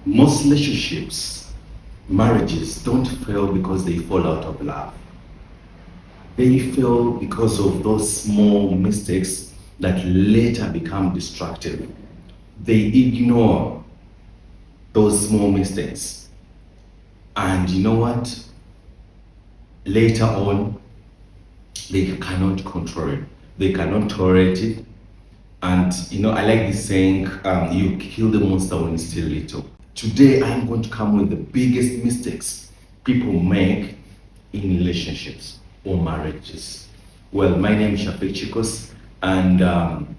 Most relationships, marriages don't fail because they fall out of love. They fail because of those small mistakes that later become destructive. They ignore those small mistakes. And you know what? Later on, they cannot control it. They cannot tolerate it. And I like this saying, you kill the monster when it's still little. Today, I'm going to come with the biggest mistakes people make in relationships or marriages. Well, my name is Chicos, and don't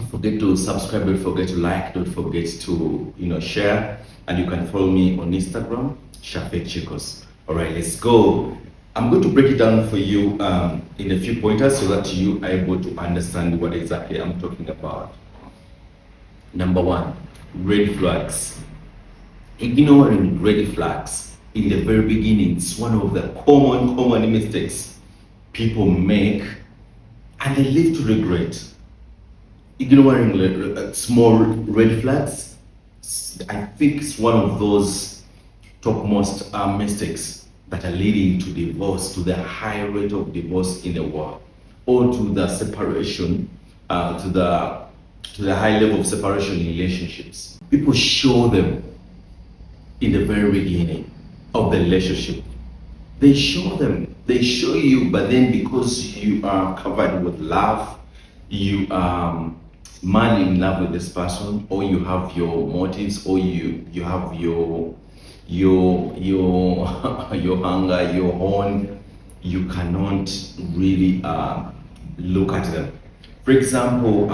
forget to subscribe, don't forget to like, don't forget to share, and you can follow me on Instagram, Chicos. All right, let's go. I'm going to break it down for you in a few pointers so that you are able to understand what exactly I'm talking about. Number one, red flags. Ignoring red flags in the very beginning is one of the common mistakes people make, and they live to regret. Ignoring small red flags, I think, is one of those topmost mistakes that are leading to divorce, to the high rate of divorce in the world, or to the separation, to the high level of separation in relationships. People show them in the very beginning of the relationship. They show them, they show you, but then because you are covered with love, you are madly in love with this person, or you have your motives, or you have your your hunger, your own, you cannot really look at them. For example,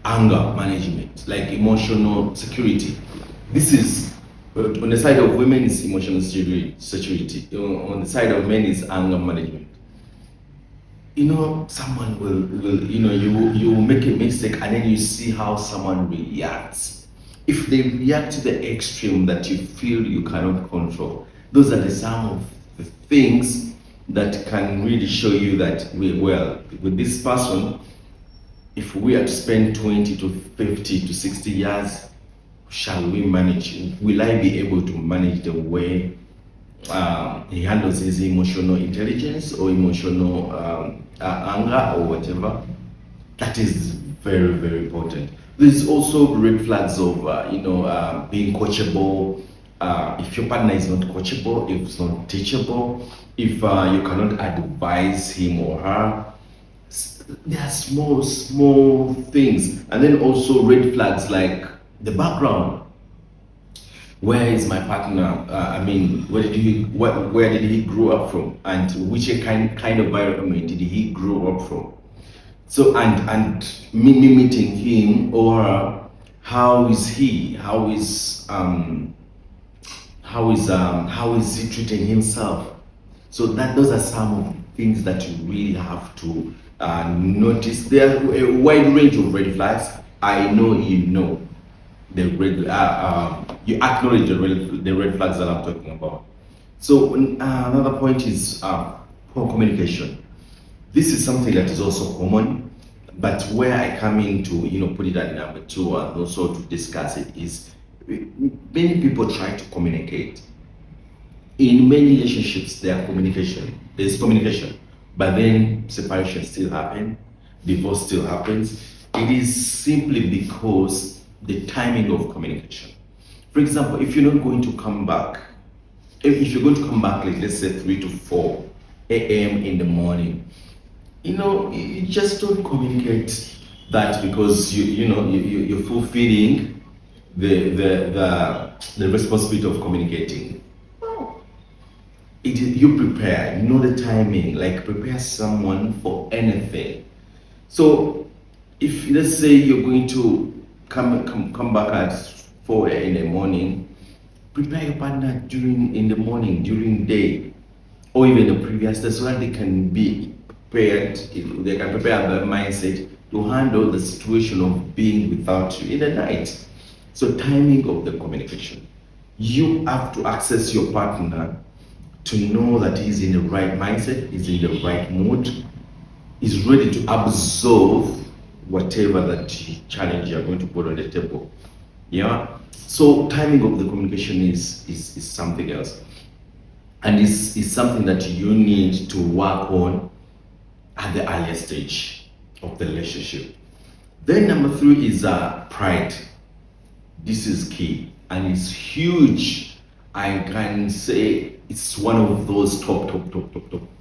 anger management, like emotional security. This is on the side of women is emotional security. On the side of men is anger management. Someone will you make a mistake and then you see how someone reacts. If they react to the extreme that you feel you cannot control, those are some of the things that can really show you that with this person, if we are to spend 20 to 50 to 60 years, shall we manage? Will I be able to manage the way he handles his emotional intelligence or emotional anger or whatever? That is very, very important. There's also red flags of being coachable. If your partner is not coachable, if it's not teachable, if you cannot advise him or her, there are small things. And then also red flags like the background. Where is my partner? Where did he grow up from, and which kind of environment did he grow up from? So and meeting him or her, how is he? How is he treating himself? So those are some of the things that you really have to notice. There are a wide range of red flags. I know the red. You acknowledge the red flags that I'm talking about. So another point is poor communication. This is something that is also common, but where I come in to put it at number two and also to discuss it is many people try to communicate. In many relationships, there's communication, but then separation still happens, divorce still happens. It is simply because the timing of communication. For example, if you're not going to come back, if you're going to come back, like let's say 3 to 4 a.m. in the morning, you just don't communicate that because you're fulfilling the responsibility of communicating. No. You prepare, the timing, like prepare someone for anything. So if let's say you're going to come back at 4 in the morning, prepare your partner in the morning, during day, or even the previous day, so that they can be prepared, they can prepare their mindset to handle the situation of being without you in the night. So timing of the communication. You have to access your partner to know that he's in the right mindset, he's in the right mood, is ready to absorb whatever that challenge you're going to put on the table. Yeah. So timing of the communication is something else, and is something that you need to work on at the earlier stage of the relationship. Then number three is pride. This is key and it's huge. I can say it's one of those top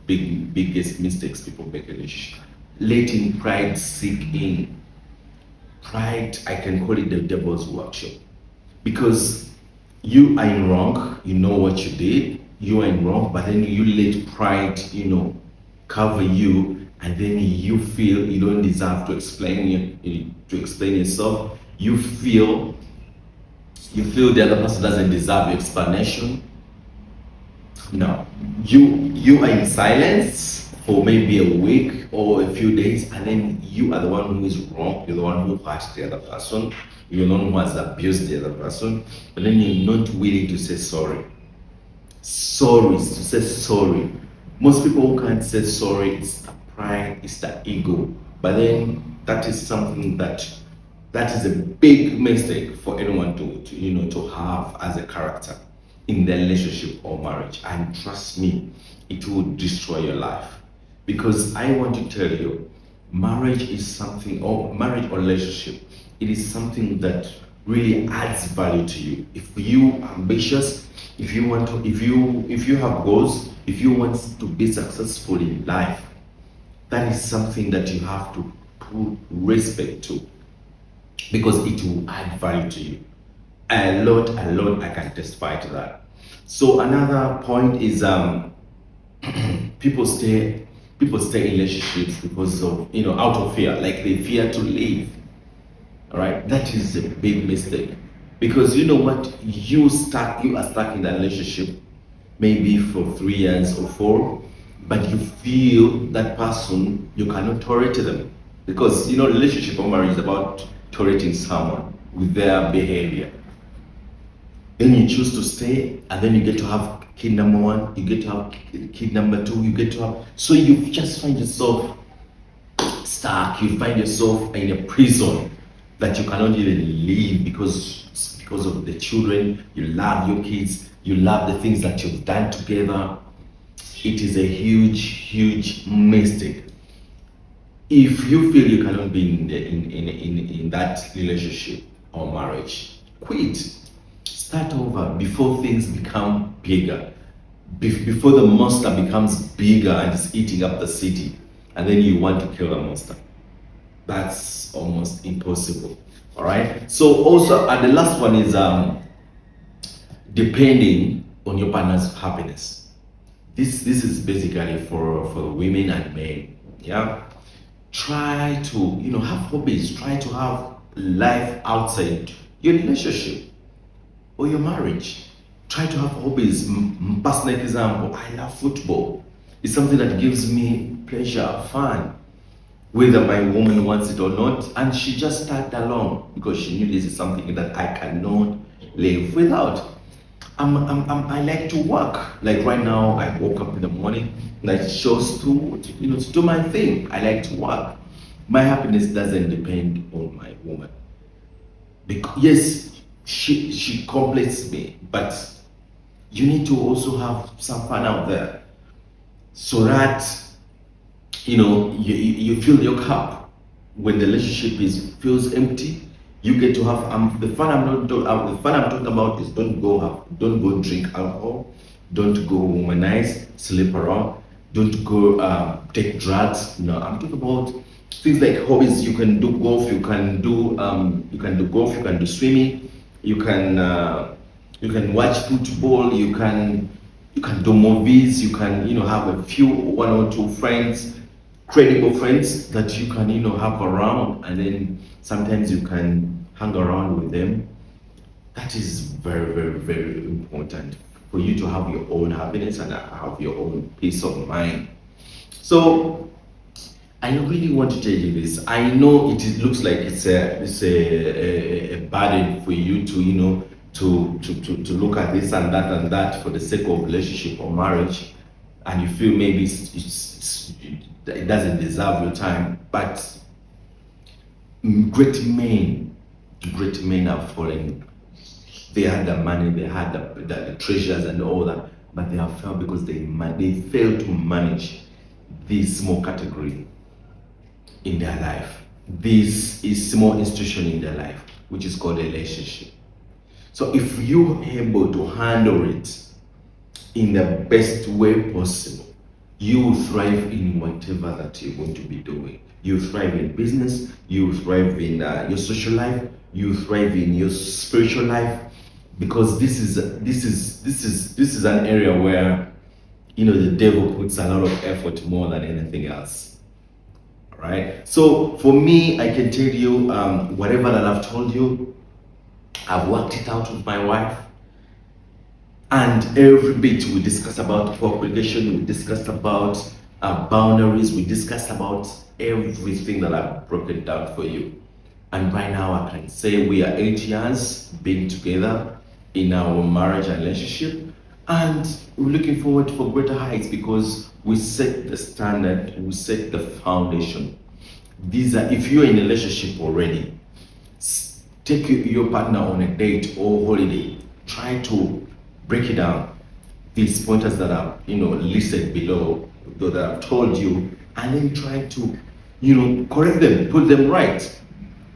biggest mistakes people make in a relationship. Letting pride sink in. Pride, I can call it the devil's workshop, because you are in wrong, you know what you did, you are in wrong, but then you let pride, cover you, and then you feel you don't deserve to explain yourself. You feel the other person doesn't deserve your explanation. No, you are in silence for maybe a week or a few days, and then you are the one who is wrong. You're the one who hurt the other person. You're the one who has abused the other person, but then you're not willing to say sorry. Sorry, to say sorry. Most people who can't say sorry, it's the pride, it's the ego. But then that is something that is a big mistake for anyone to have as a character in their relationship or marriage. And trust me, it will destroy your life. Because I want to tell you, marriage is something, or marriage or relationship, it is something that really adds value to you. If you are ambitious, if you have goals, if you want to be successful in life, that is something that you have to put respect to, because it will add value to you. A lot, I can testify to that. So another point is people stay in relationships because of out of fear, like they fear to leave. All right, that is a big mistake, because you know what, you are stuck in that relationship maybe for 3 years or 4, but you feel that person, you cannot tolerate them, because relationship or marriage is about tolerating someone with their behavior. Then you choose to stay, and then you get to have kid number 1, you get to have kid number 2, you get to have, so you just find yourself stuck, you find yourself in a prison that you cannot even leave, because of the children. You love your kids, you love the things that you've done together. It is a huge mistake. If you feel you cannot be in that relationship or marriage, quit. Start over before things become bigger. Before the monster becomes bigger and is eating up the city, and then you want to kill the monster. That's almost impossible. All right. So also, and the last one is depending on your partner's happiness. This is basically for women and men. Yeah. Try to have hobbies. Try to have life outside your relationship or your marriage. Try to have hobbies. Personal example, I love football. It's something that gives me pleasure, fun, whether my woman wants it or not, and she just tagged along because she knew this is something that I cannot live without. I like to work. Like right now, I woke up in the morning and I chose to do my thing. I like to work. My happiness doesn't depend on my woman. Because yes, she completes me, but you need to also have some fun out there, so that you fill your cup. When the relationship feels empty, you get to have the fun. The fun I'm talking about is don't go drink alcohol, don't go womanize, sleep around, don't go take drugs. No, I'm talking about things like hobbies. You can do golf, you can do golf, you can do swimming, you can watch football, you can do movies, you can have one or two friends, credible friends that you can have around, and then sometimes you can hang around with them. That is very important for you to have your own happiness and have your own peace of mind. So I really want to tell you this. I know looks like it's a burden for you to look at this and that for the sake of relationship or marriage, and you feel maybe it doesn't deserve your time. But great men great men have fallen. They had the money, they had the treasures and all that, but they have failed because they failed to manage this small category in their life. This is small institution in their life, which is called a relationship. So if you're able to handle it in the best way possible, you will thrive in whatever that you're going to be doing. You thrive in business, you thrive in your social life, you thrive in your spiritual life, because this is an area where the devil puts a lot of effort more than anything else. All right. So for me, I can tell you whatever that I've told you, I've worked it out with my wife. And every bit we discuss about cooperation, we discussed about boundaries, we discussed about everything that I've broken down for you. And right now I can say we are 8 years being together in our marriage and relationship. And we're looking forward for greater heights because we set the standard, we set the foundation. These are, if you're in a relationship already, take your partner on a date or holiday, try to break it down. These pointers that are listed below, that I've told you, and then try to correct them, put them right,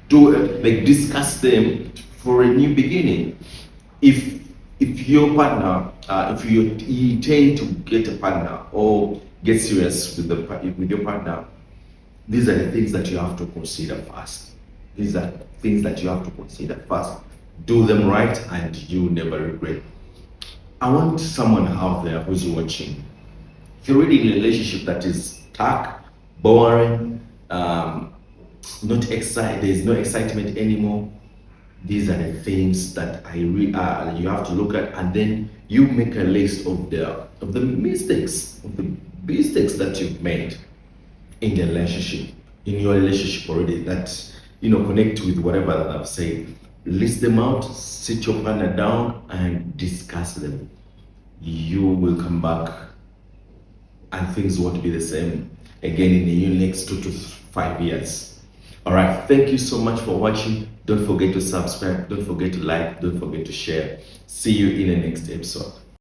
discuss them for a new beginning. If your partner, if you intend to get a partner or get serious with your partner, these are the things that you have to consider first. These are things that you have to consider first. Do them right, and you never regret. I want someone out there who's watching. If you're already in a relationship that is stuck, boring, not excited, there's no excitement anymore, these are the things that you have to look at, and then you make a list of the mistakes that you've made in the relationship, in your relationship already, that connect with whatever that I've said. List them out, sit your partner down and discuss them. You will come back and things won't be the same again in the next 2 to 5 years. All right, thank you so much for watching. Don't forget to subscribe, don't forget to like, don't forget to share. See you in the next episode.